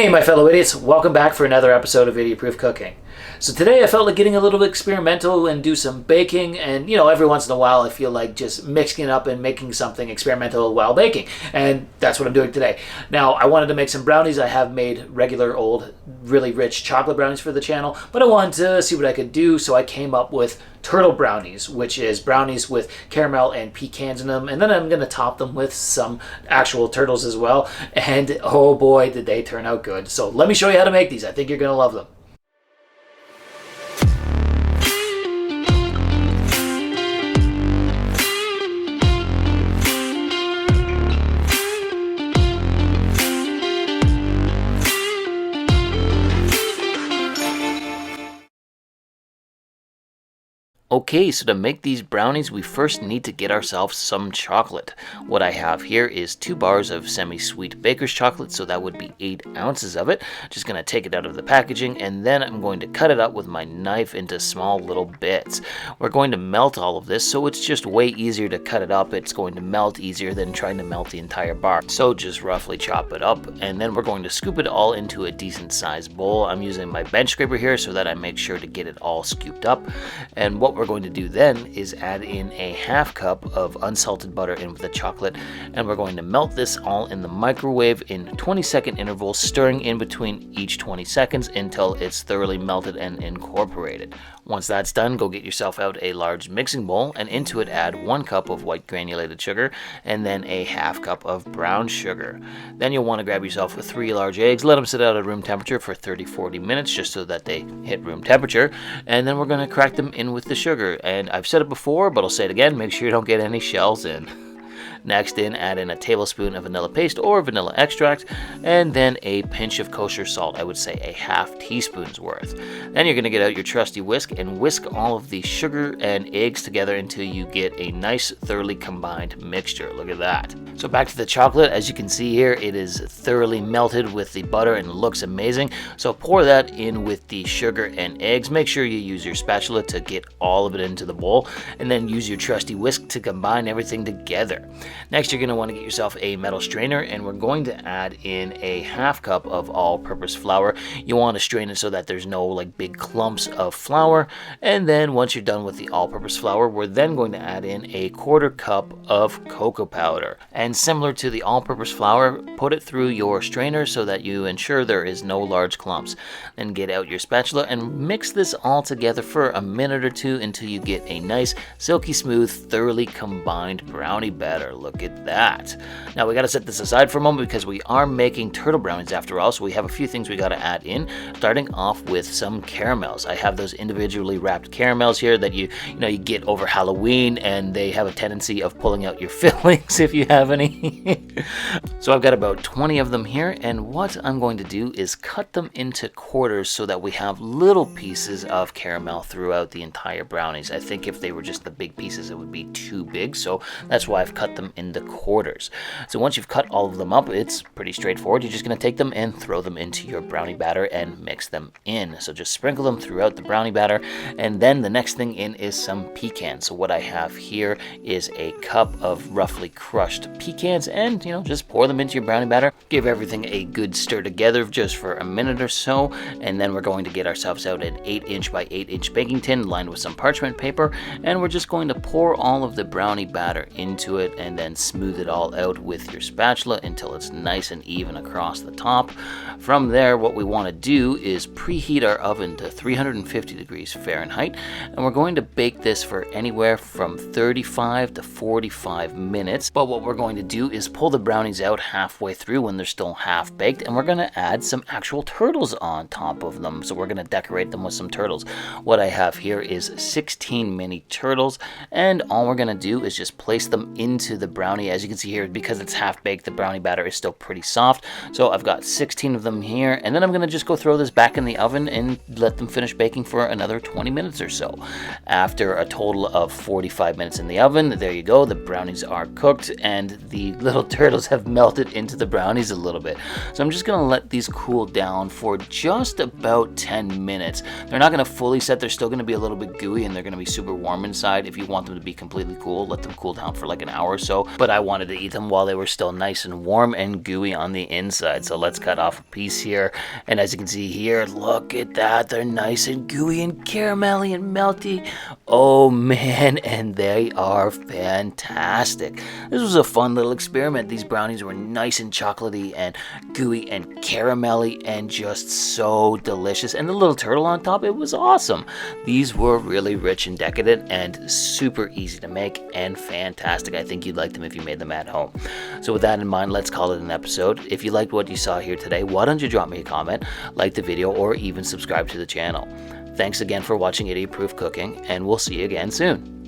Hey my fellow idiots, welcome back for another episode of Idiot Proof Cooking. So today I felt like getting a little bit experimental and do some baking, and every once in a while I feel like just mixing it up and making something experimental while baking, and that's what I'm doing today. Now I wanted to make some brownies. I have made regular old really rich chocolate brownies for the channel, but I wanted to see what I could do, so I came up with turtle brownies, which is brownies with caramel and pecans in them, and then I'm going to top them with some actual turtles as well, and oh boy did they turn out good. So let me show you how to make these. I think you're going to love them. Okay, so to make these brownies, we first need to get ourselves some chocolate. What I have here is 2 bars of semi-sweet baker's chocolate, so that would be 8 ounces of it. Just going to take it out of the packaging, and then I'm going to cut it up with my knife into small little bits. We're going to melt all of this, so it's just way easier to cut it up. It's going to melt easier than trying to melt the entire bar. So just roughly chop it up, and then we're going to scoop it all into a decent sized bowl. I'm using my bench scraper here so that I make sure to get it all scooped up. And what we're going to do then is add in a half cup of unsalted butter in with the chocolate, and we're going to melt this all in the microwave in 20-second intervals, stirring in between each 20 seconds until it's thoroughly melted and incorporated. Once that's done, go get yourself out a large mixing bowl, and into it add 1 cup of white granulated sugar and then a half cup of brown sugar. Then you'll want to grab yourself 3 large eggs, let them sit out at room temperature for 30-40 minutes just so that they hit room temperature, and then we're going to crack them in with the sugar. And I've said it before, but I'll say it again, make sure you don't get any shells in. Next add in a tablespoon of vanilla paste or vanilla extract, and then a pinch of kosher salt, I would say a half teaspoon's worth. Then you're going to get out your trusty whisk and whisk all of the sugar and eggs together until you get a nice thoroughly combined mixture. Look at that. So back to the chocolate. As you can see here, it is thoroughly melted with the butter and looks amazing. So pour that in with the sugar and eggs. Make sure you use your spatula to get all of it into the bowl, and then use your trusty whisk to combine everything together. Next, you're going to want to get yourself a metal strainer, and we're going to add in a half cup of all-purpose flour. You want to strain it so that there's no like big clumps of flour. And then once you're done with the all-purpose flour, we're then going to add in a 1/4 cup of cocoa powder. And similar to the all-purpose flour, put it through your strainer so that you ensure there is no large clumps. Then get out your spatula and mix this all together for a minute or two until you get a nice, silky smooth, thoroughly combined brownie batter. Look at that. Now we got to set this aside for a moment because we are making turtle brownies after all, so we have a few things we got to add in, starting off with some caramels. I have those individually wrapped caramels here that you get over Halloween, and they have a tendency of pulling out your fillings if you have any. So I've got about 20 of them here, and what I'm going to do is cut them into quarters so that we have little pieces of caramel throughout the entire brownies. I think if they were just the big pieces, it would be too big, so that's why I've cut them into quarters. So once you've cut all of them up, it's pretty straightforward. You're just going to take them and throw them into your brownie batter and mix them in. So just sprinkle them throughout the brownie batter, and then the next thing in is some pecans. So what I have here is a cup of roughly crushed pecans, and just pour them into your brownie batter. Give everything a good stir together just for a minute or so, and then we're going to get ourselves out an 8-inch by 8-inch baking tin lined with some parchment paper, and we're just going to pour all of the brownie batter into it and then smooth it all out with your spatula until it's nice and even across the top. From there, what we want to do is preheat our oven to 350 degrees Fahrenheit, and we're going to bake this for anywhere from 35 to 45 minutes. But what we're going to do is pull the brownies out halfway through when they're still half baked, and we're going to add some actual turtles on top of them. So we're going to decorate them with some turtles. What I have here is 16 mini turtles, and all we're going to do is just place them into the brownie. As you can see here, because it's half baked, the brownie batter is still pretty soft. So I've got 16 of them here, and then I'm going to just go throw this back in the oven and let them finish baking for another 20 minutes or so. After a total of 45 minutes in the oven, there you go, the brownies are cooked and the little turtles have melted into the brownies a little bit. So I'm just going to let these cool down for just about 10 minutes. They're not going to fully set, they're still going to be a little bit gooey, and they're going to be super warm inside. If you want them to be completely cool, let them cool down for like an hour or so. go, but I wanted to eat them while they were still nice and warm and gooey on the inside. So let's cut off a piece here, and as you can see here, look at that, they're nice and gooey and caramelly and melty. Oh man, and they are fantastic. This was a fun little experiment. These brownies were nice and chocolatey and gooey and caramelly and just so delicious, and the little turtle on top, it was awesome. These were really rich and decadent and super easy to make and fantastic. I think you'd like them if you made them at home. So with that in mind, let's call it an episode. If you liked what you saw here today, why don't you drop me a comment, like the video, or even subscribe to the channel. Thanks again for watching Idiot Proof Cooking, and we'll see you again soon.